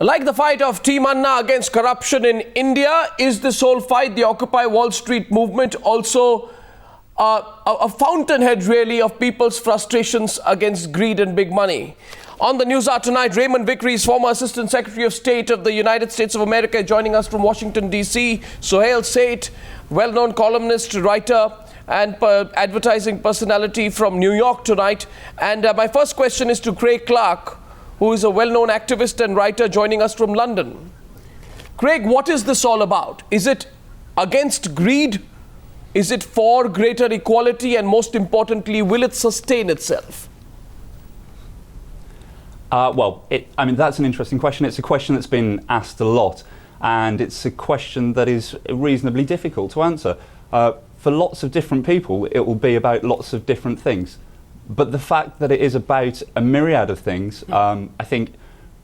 Like the fight of Team Anna against corruption in India, is this whole fight, the Occupy Wall Street movement, also a fountainhead really of people's frustrations against greed and big money? On the News Hour tonight, Raymond Vickery, former Assistant Secretary of State of the United States of America, joining us from Washington, D.C. Sohail Seth, well-known columnist, writer, and advertising personality from New York tonight. And my first question is to Craig Clark, who is a well-known activist and writer joining us from London. Craig, what is this all about? Is it against greed? Is it for greater equality? And most importantly, will it sustain itself? That's an interesting question. It's a question that's been asked a lot, and it's a question that is reasonably difficult to answer. For lots of different people, it will be about lots of different things. But the fact that it is about a myriad of things, I think,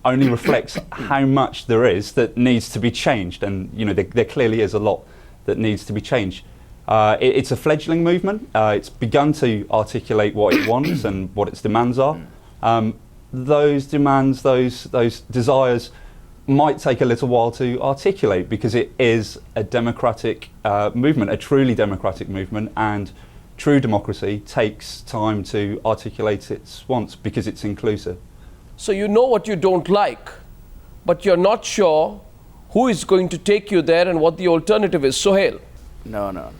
only reflects how much there is that needs to be changed. And there clearly is a lot that needs to be changed. It's a fledgling movement. It's begun to articulate what it wants and what its demands are. Those demands, those desires, might take a little while to articulate because it is a democratic movement, a truly democratic movement, and true democracy takes time to articulate its wants because it's inclusive. So you know what you don't like, but you're not sure who is going to take you there and what the alternative is. Sohail. No,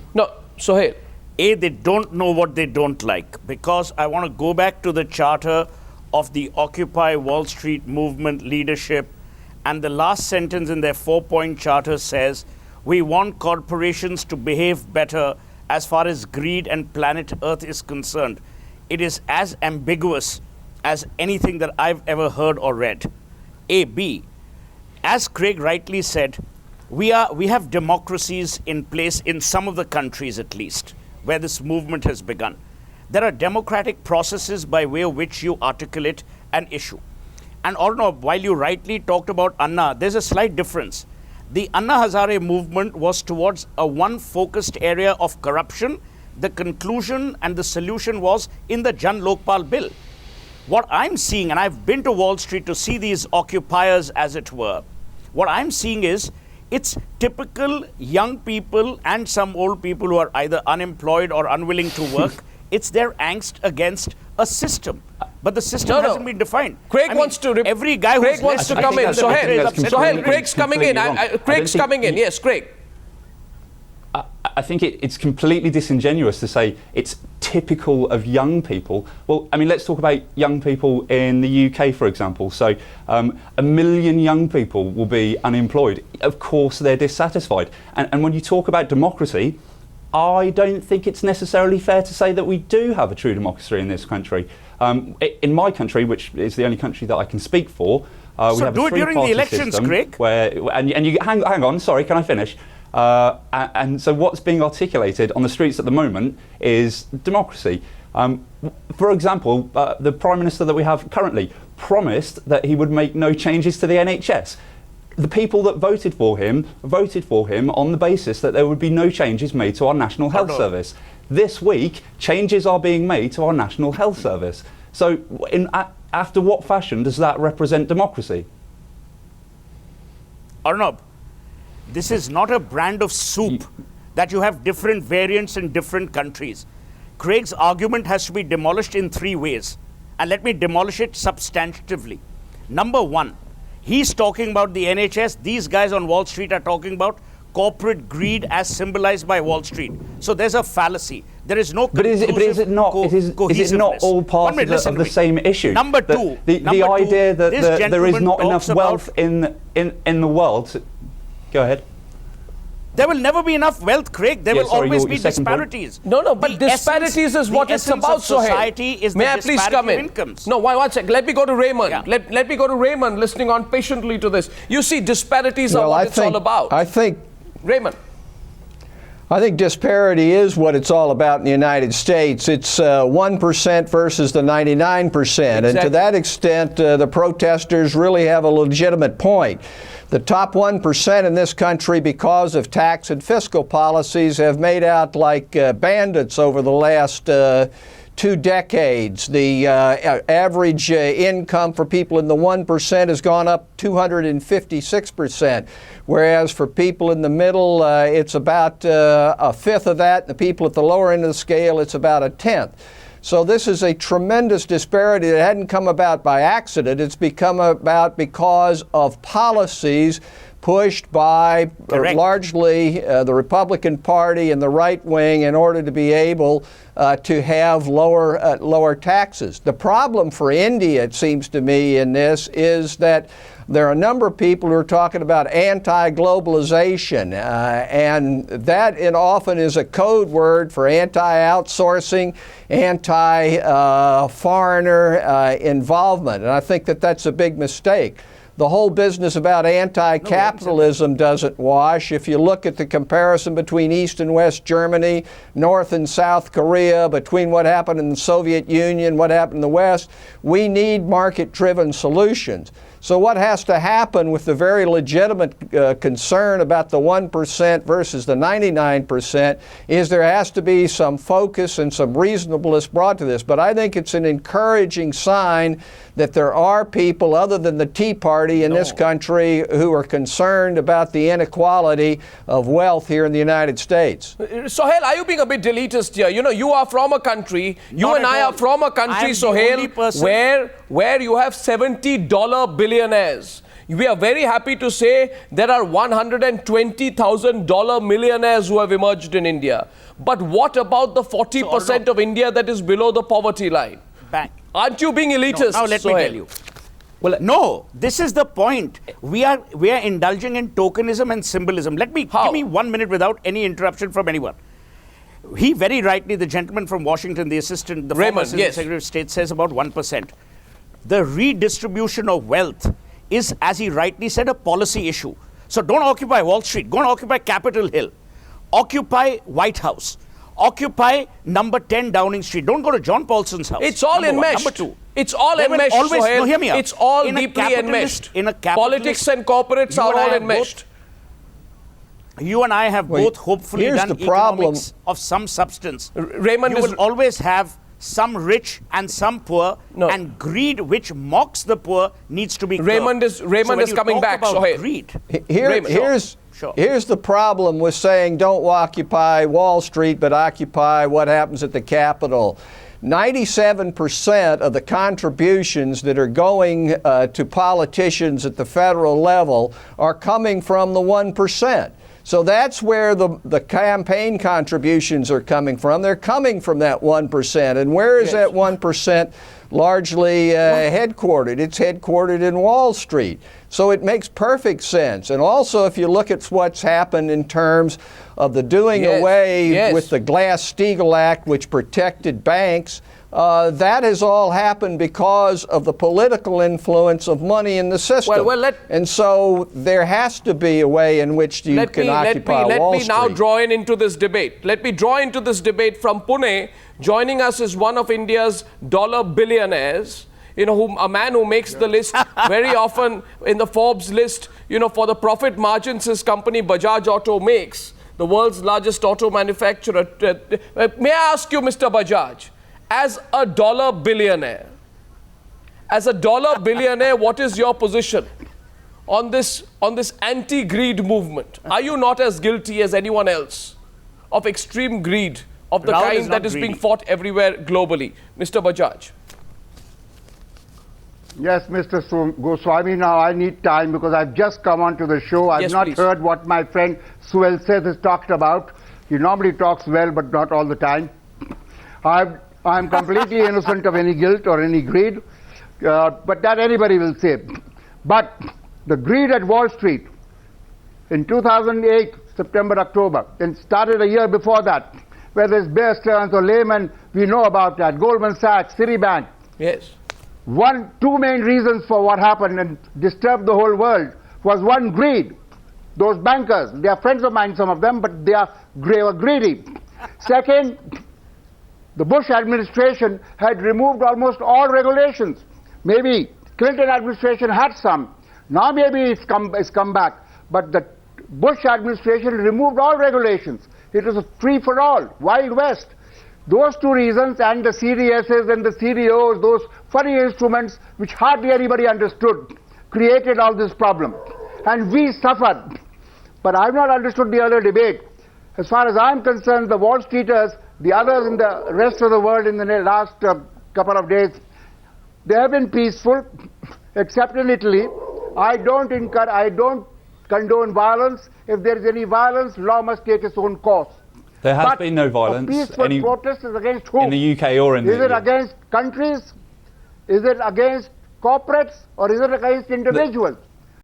Sohail. They don't know what they don't like, because I want to go back to the charter of the Occupy Wall Street movement leadership, and the last sentence in their 4-point charter says, we want corporations to behave better as far as greed and planet Earth is concerned. It is as ambiguous as anything that I've ever heard or read. B, as Craig rightly said, we have democracies in place in some of the countries, at least, where this movement has begun. There are democratic processes by way of which you articulate an issue. And Arnab, while you rightly talked about Anna, there's a slight difference. The Anna Hazare movement was towards a one focused area of corruption. The conclusion and the solution was in the Jan Lokpal bill. What I'm seeing, and I've been to Wall Street to see these occupiers, as it were, what I'm seeing is it's typical young people and some old people who are either unemployed or unwilling to work. It's their angst against a system. But the system hasn't been defined. Craig wants to... Every guy Craig wants to come in. Sohail, Craig's coming in. Craig's coming in. Yes, Craig. I think it's completely disingenuous to say it's typical of young people. Well, I mean, let's talk about young people in the UK, for example. So 1 million young people will be unemployed. Of course, they're dissatisfied. And when you talk about democracy, I don't think it's necessarily fair to say that we do have a true democracy in this country. In my country, which is the only country that I can speak for, we have a three-party system Craig. And you hang on, sorry, can I finish? And so what's being articulated on the streets at the moment is democracy. For example, the Prime Minister that we have currently promised that he would make no changes to the NHS. The people that voted for him on the basis that there would be no changes made to our National Health Service. This week, changes are being made to our National Health Service. So after what fashion does that represent democracy? Arnab, this is not a brand of soup that you have different variants in different countries. Craig's argument has to be demolished in 3 ways. And let me demolish it substantively. Number 1, he's talking about the NHS. These guys on Wall Street are talking about corporate greed as symbolized by Wall Street. So there's a fallacy. There is no conclusive is it not all part of the same issue? Number 2. The idea that there is not enough wealth in the world. Go ahead. There will never be enough wealth, Craig. There will always be disparities. No, but disparities is what it's about, Sohail. May I please come in? No, one second. Let me go to Raymond. Yeah. Let me go to Raymond, listening on patiently to this. You see, disparities are what it's all about. Raymond. I think disparity is what it's all about in the United States. It's 1% versus the 99%. Exactly. And to that extent, the protesters really have a legitimate point. The top 1% in this country, because of tax and fiscal policies, have made out like bandits over the last 2 decades. The average income for people in the 1% has gone up 256%, whereas for people in the middle, it's about a fifth of that. The people at the lower end of the scale, it's about a tenth. So this is a tremendous disparity that hadn't come about by accident. It's become about because of policies pushed by largely the Republican Party and the right wing in order to be able to have lower taxes. The problem for India, it seems to me, in this is that there are a number of people who are talking about anti-globalization, and that often is a code word for anti-outsourcing, anti-foreigner involvement, and I think that that's a big mistake. The whole business about anti-capitalism doesn't wash. If you look at the comparison between East and West Germany, North and South Korea, between what happened in the Soviet Union, what happened in the West, we need market-driven solutions. So what has to happen with the very legitimate concern about the 1% versus the 99% is there has to be some focus and some reasonableness brought to this. But I think it's an encouraging sign that there are people other than the Tea Party in this country who are concerned about the inequality of wealth here in the United States. Sohail, are you being a bit elitist here? You know, you are from a country, you and I are from a country, Sohail, where you have $70 billionaires. We are very happy to say there are $120,000 millionaires who have emerged in India. But what about the 40% of India that is below the poverty line? Bang. Aren't you being elitist? No, now let me tell you. Well, no, this is the point. We are indulging in tokenism and symbolism. Give me 1 minute without any interruption from anyone. He very rightly, the gentleman from Washington, the former Assistant Secretary of State, says about 1%. The redistribution of wealth is, as he rightly said, a policy issue. So don't occupy Wall Street. Go and occupy Capitol Hill. Occupy White House. Occupy number 10 Downing Street. Don't go to John Paulson's house. It's all enmeshed. Number 2. It's all enmeshed, Sohail. No, hear me out. It's all deeply enmeshed. Politics and corporates are all enmeshed. You and I have both hopefully done economics of some substance. Raymond, you will always have some rich and some poor, and greed which mocks the poor needs to be curbed. Raymond is coming back. Greed. Here's the problem with saying don't occupy Wall Street, but occupy what happens at the Capitol. 97% of the contributions that are going to politicians at the federal level are coming from the 1%. So that's where the campaign contributions are coming from. They're coming from that 1%. And where is that 1% largely headquartered? It's headquartered in Wall Street. So it makes perfect sense. And also, if you look at what's happened in terms of the doing away with the Glass-Steagall Act, which protected banks, that has all happened because of the political influence of money in the system. And so there has to be a way in which you can occupy Wall Street. Let me now draw into this debate. Let me draw into this debate from Pune. Joining us is one of India's dollar billionaires, a man who makes the list very often in the Forbes list, for the profit margins his company Bajaj Auto makes, the world's largest auto manufacturer. May I ask you, Mr. Bajaj, as a dollar billionaire, what is your position on this anti-greed movement? Are you not as guilty as anyone else of extreme greed of the kind that is being fought everywhere globally? Mr. Bajaj. Yes, Mr. Goswami, now I need time because I've just come onto the show. I've not heard what my friend Suhail Seth has talked about. He normally talks well, but not all the time. I'm completely innocent of any guilt or any greed, but that anybody will say. But the greed at Wall Street in 2008, September, October, and started a year before that, whether it's Bear Stearns or Lehman, we know about that, Goldman Sachs, Citibank. Yes. Two main reasons for what happened and disturbed the whole world was one, greed. Those bankers, they are friends of mine, some of them, but they were greedy. Second, the Bush administration had removed almost all regulations. Maybe Clinton administration had some. Now maybe it's come back. But the Bush administration removed all regulations. It was a free for all, Wild West. Those two reasons and the CDSs and the CDOs, those funny instruments which hardly anybody understood, created all this problem. And we suffered. But I've not understood the other debate. As far as I'm concerned, the Wall Streeters, the others in the rest of the world in the last couple of days, they have been peaceful, except in Italy. I don't condone violence. If there is any violence, law must take its own course. There has been no violence. A peaceful protest is against whom? In the UK or in the... Is it against countries? Is it against corporates? Or is it against individuals?